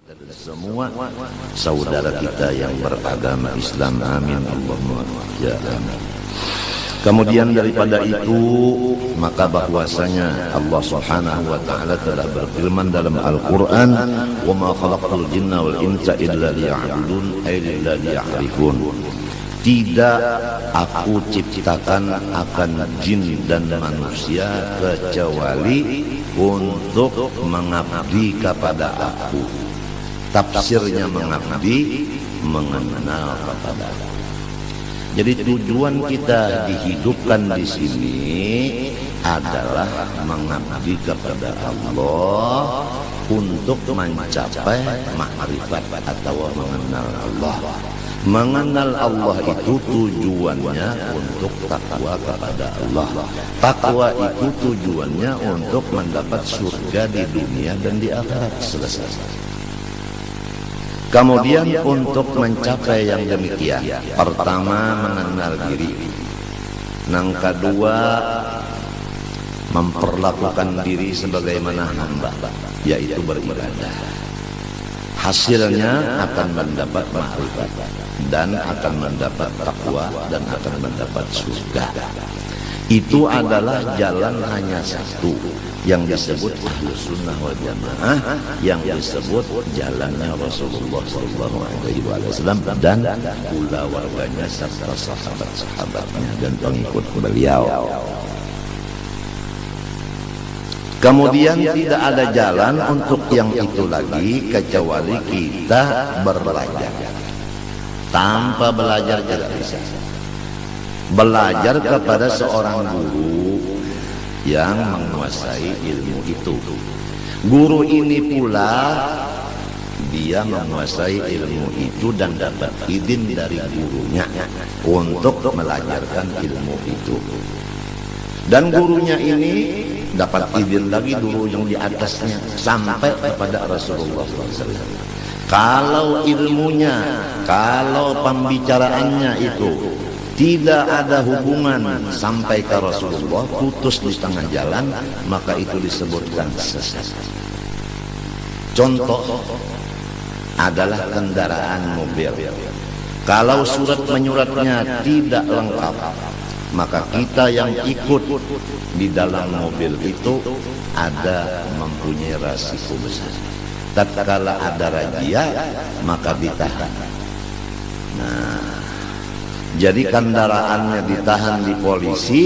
dan semua saudara kita yang beragama Islam, amin Allahumma ya amin. Kemudian daripada itu, maka bahwasanya Allah Subhanahu wa taala telah berfirman dalam Al-Qur'an, "Wa ma khalaqtul jinna wal insa illa liya'budun ay liya'rifun." Tidak aku ciptakan akan jin dan manusia kecuali untuk mengabdi kepada aku. Tafsirnya mengabdi, mengenal kepada aku. Jadi tujuan kita dihidupkan di sini adalah mengabdi kepada Allah untuk mencapai makrifat atau mengenal Allah. Mengenal Allah itu tujuannya untuk takwa kepada Allah. Takwa itu tujuannya untuk mendapat surga di dunia dan di akhirat. Selesai. Kemudian untuk mencapai yang demikian, pertama mengenal diri, yang kedua memperlakukan diri sebagaimana hamba, yaitu beribadah. Hasilnya akan mendapat makrifat dan akan mendapat takwa dan akan mendapat surga. Itu adalah jalan hanya satu yang disebut Ahlus Sunnah wal Jamaah, yang disebut jalannya Rasulullah SAW dan pula warganya serta sahabat-sahabatnya dan pengikut beliau. Kemudian tidak ada jalan untuk yang itu lagi kecuali kita belajar. Tanpa belajar tidak bisa. Belajar kepada seorang guru yang menguasai ilmu itu. Guru ini pula dia menguasai ilmu itu dan dapat izin dari gurunya untuk mengajarkan ilmu itu. Dan gurunya ini dapat izin lagi guru yang di atasnya sampai kepada Rasulullah SAW. Kalau ilmunya, kalau pembicaraannya itu tidak ada hubungan sampai ke Rasulullah, putus di tengah jalan, maka itu disebutkan sesat. Contoh adalah kendaraan mobil. Kalau surat menyuratnya tidak lengkap, maka kita yang ikut di dalam mobil itu ada mempunyai resiko besar. Tatkala ada razia, maka ditahan. Nah, jadi kendaraannya ditahan di polisi,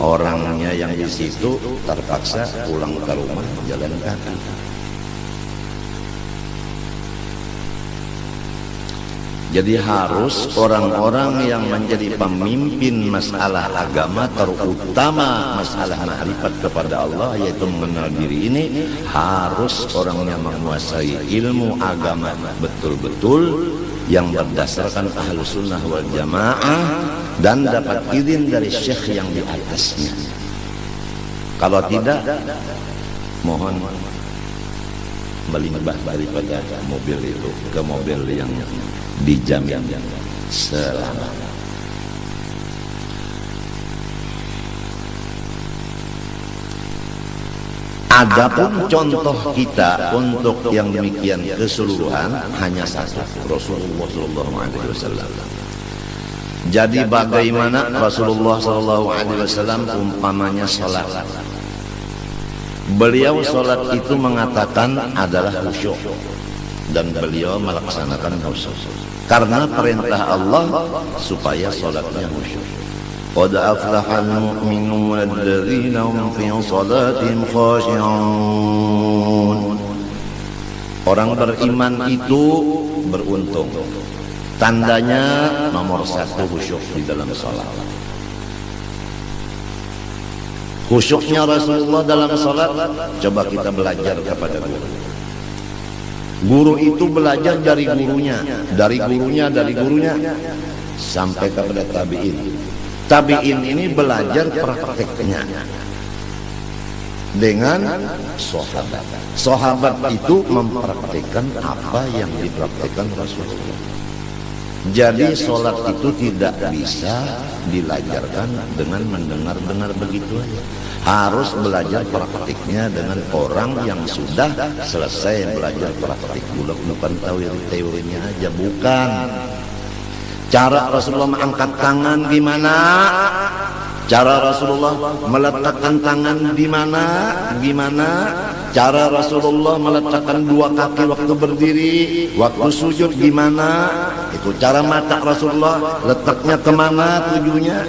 orangnya yang di situ terpaksa pulang ke rumah jalan kaki. Jadi harus orang-orang yang menjadi pemimpin masalah agama, terutama masalah makrifat kepada Allah, yaitu mengenal diri ini, harus orangnya menguasai ilmu agama betul-betul yang berdasarkan Ahlus Sunnah wal Jamaah dan dapat izin dari syekh yang di atasnya. Kalau tidak, mohon melimpah daripada mobil itu ke mobil yang dijamin selamat. Adapun contoh kita untuk yang demikian keseluruhan hanya satu, Rasulullah SAW. Jadi bagaimana Rasulullah SAW umpamanya sholat, beliau sholat itu mengatakan adalah khusyuk dan beliau melaksanakan khusyuk karena perintah Allah supaya sholatnya khusyuk. Qad aflahal mu'minun alladzina hum fi salatihim khashi'un. Orang beriman itu beruntung. Tandanya nomor satu khusyuk di dalam salat. Khusyuknya Rasulullah dalam salat, coba kita belajar kepada guru. Guru itu belajar dari gurunya, dari gurunya sampai kepada tabi'in. Tabi'in ini belajar prakteknya dengan sahabat. Sahabat itu mempraktikkan apa yang dipraktikkan Rasulullah. Jadi sholat itu tidak bisa dilajarkan dengan mendengar-dengar begitu aja. Harus belajar praktiknya dengan orang yang sudah selesai belajar praktik. Bukan teorinya aja, bukan. Cara Rasulullah mengangkat tangan gimana? Cara Rasulullah meletakkan tangan di mana? Gimana? Cara Rasulullah meletakkan dua kaki waktu berdiri, waktu sujud gimana? Itu cara mata Rasulullah letaknya kemana tujuannya?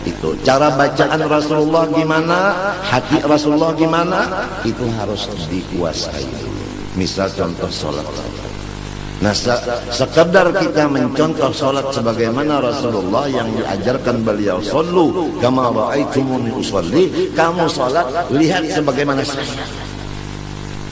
Itu cara bacaan Rasulullah gimana? Hati Rasulullah gimana? Itu harus dikuasai dulu. Misal contoh sholat. Nah, sekedar kita mencontoh sholat sebagaimana Rasulullah yang diajarkan beliau, sallu kama ra'aitumuni usolli, kamu sholat lihat sebagaimana saya.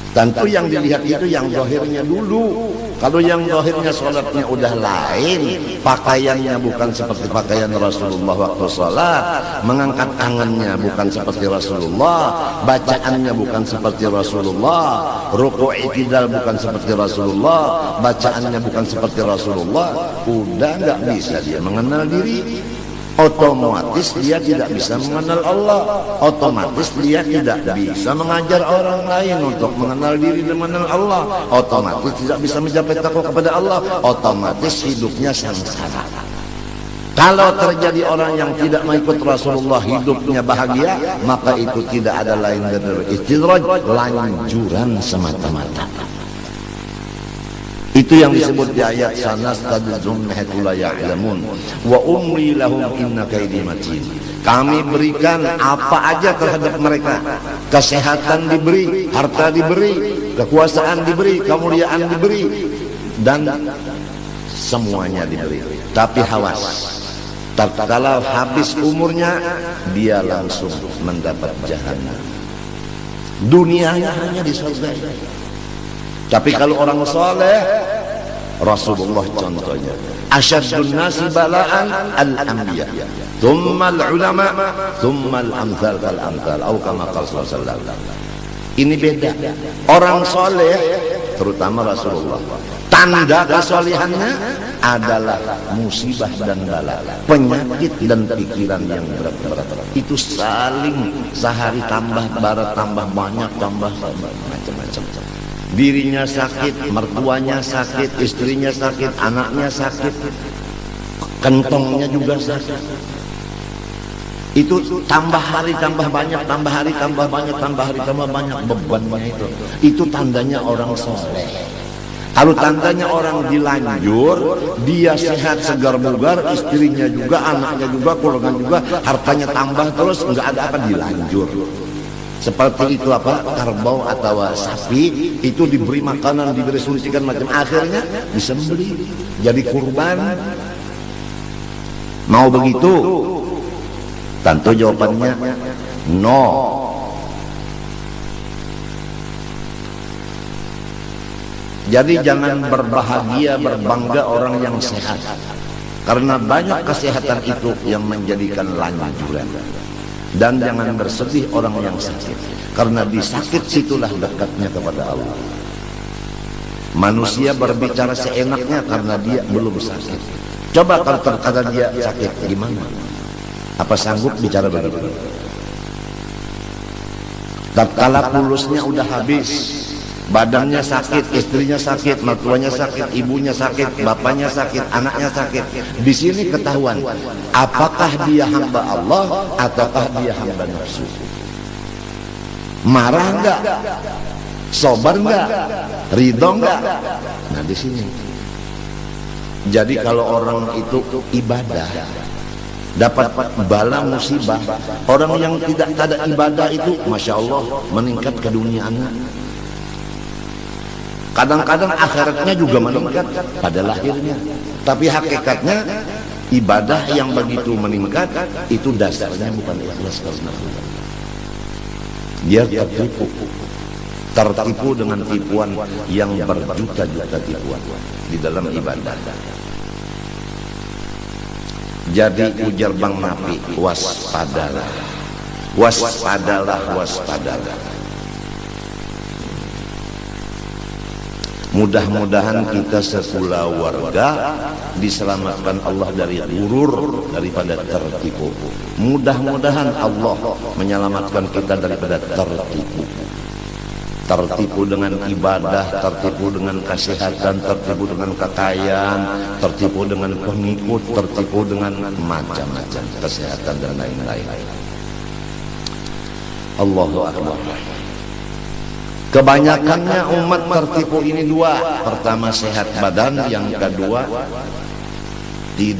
Tentu yang dilihat itu yang zahirnya dulu. Kalau yang zahirnya sholatnya udah lain, pakaiannya bukan seperti pakaian Rasulullah waktu sholat, mengangkat tangannya bukan seperti Rasulullah, bacaannya bukan seperti Rasulullah, ruku' i'tidal bukan seperti Rasulullah, bacaannya bukan seperti Rasulullah, udah nggak bisa dia mengenal diri. Otomatis dia tidak bisa mengenal Allah. Otomatis dia tidak bisa mengajar orang lain untuk mengenal diri dan mengenal Allah. Otomatis tidak bisa mencapai takwa kepada Allah. Otomatis hidupnya sengsara. Kalau terjadi orang yang tidak mengikut Rasulullah hidupnya bahagia, maka itu tidak ada lain dari istidraj, lanjuran semata-mata. Itu yang disebut di ayat sanastadrijuhum min haitsu la ya'lamun wa umli lahum inna kaidi matin. Kami berikan apa aja terhadap mereka. Kesehatan diberi, harta diberi, kekuasaan diberi, kemuliaan diberi, dan semuanya diberi. Tapi hawas, tatkala habis umurnya dia langsung mendapat jahanam. Dunianya hanya di surga. Tapi kalau orang soleh, Rasulullah contohnya, asyaddun nasi bala'an al-anbiya, thumma al-ulama, thumma al-amthal kal-amthal, atau kama qala sallallahu alaihi wasallam. Ini beda. Orang soleh, terutama Rasulullah, tanda kesolehannya adalah musibah dan bala, penyakit dan pikiran yang berat-berat. Itu saling sehari tambah barat, tambah banyak, tambah macam-macam. Dirinya sakit, mertuanya sakit, istrinya sakit, anaknya sakit, kentongnya juga sakit. Itu tambah hari tambah banyak, tambah hari tambah banyak, tambah hari tambah banyak bebannya itu. Itu tandanya orang soleh. Kalau tandanya orang dilanjur, dia sehat segar bugar, istrinya juga, anaknya juga, keluarga juga, hartanya tambah terus, nggak ada apa, dilanjur. Seperti itu apa, kerbau atau sapi itu diberi makanan, diberi suntikan macam, akhirnya disembelih jadi kurban. Mau begitu? Tentu jawabannya no. Jadi jangan berbahagia, berbangga orang yang sehat, karena banyak kesehatan itu yang menjadikan lanjuran. Dan jangan bersedih orang yang sakit, karena di sakit situlah dekatnya kepada Allah. Manusia berbicara seenaknya karena dia belum sakit. Coba kalau terkata dia sakit, gimana? Apa sanggup bicara begitu? Tatkala pulusnya udah habis, badannya sakit, istrinya sakit, mertuanya sakit, ibunya sakit, bapaknya sakit, anaknya sakit. Di sini ketahuan apakah dia hamba Allah ataukah dia hamba nafsu. Marah enggak? Sabar enggak? Ridho enggak? Nah di sini. Jadi kalau orang itu ibadah, dapat bala musibah. Orang yang tidak ada ibadah itu, masya Allah, meningkat keduniaannya. Kadang-kadang akhiratnya juga meningkat pada lahirnya. Tapi hakikatnya ibadah yang begitu meningkat itu dasarnya bukan ikhlas karena Allah. Dia tertipu dengan tipuan yang berjuta-juta tipuan di dalam ibadah. Jadi ujar Bang Nafi, waspadalah, waspadalah, waspadalah. Mudah-mudahan kita sekulawarga diselamatkan Allah dari gurur, daripada tertipu. Mudah-mudahan Allah menyelamatkan kita daripada tertipu. Tertipu dengan ibadah, tertipu dengan kesehatan, tertipu dengan kekayaan, tertipu dengan pengikut, tertipu dengan macam-macam kesehatan dan lain-lain. Allahu Akbar. Kebanyakannya umat tertipu ini dua. Pertama sehat badan, yang kedua tidak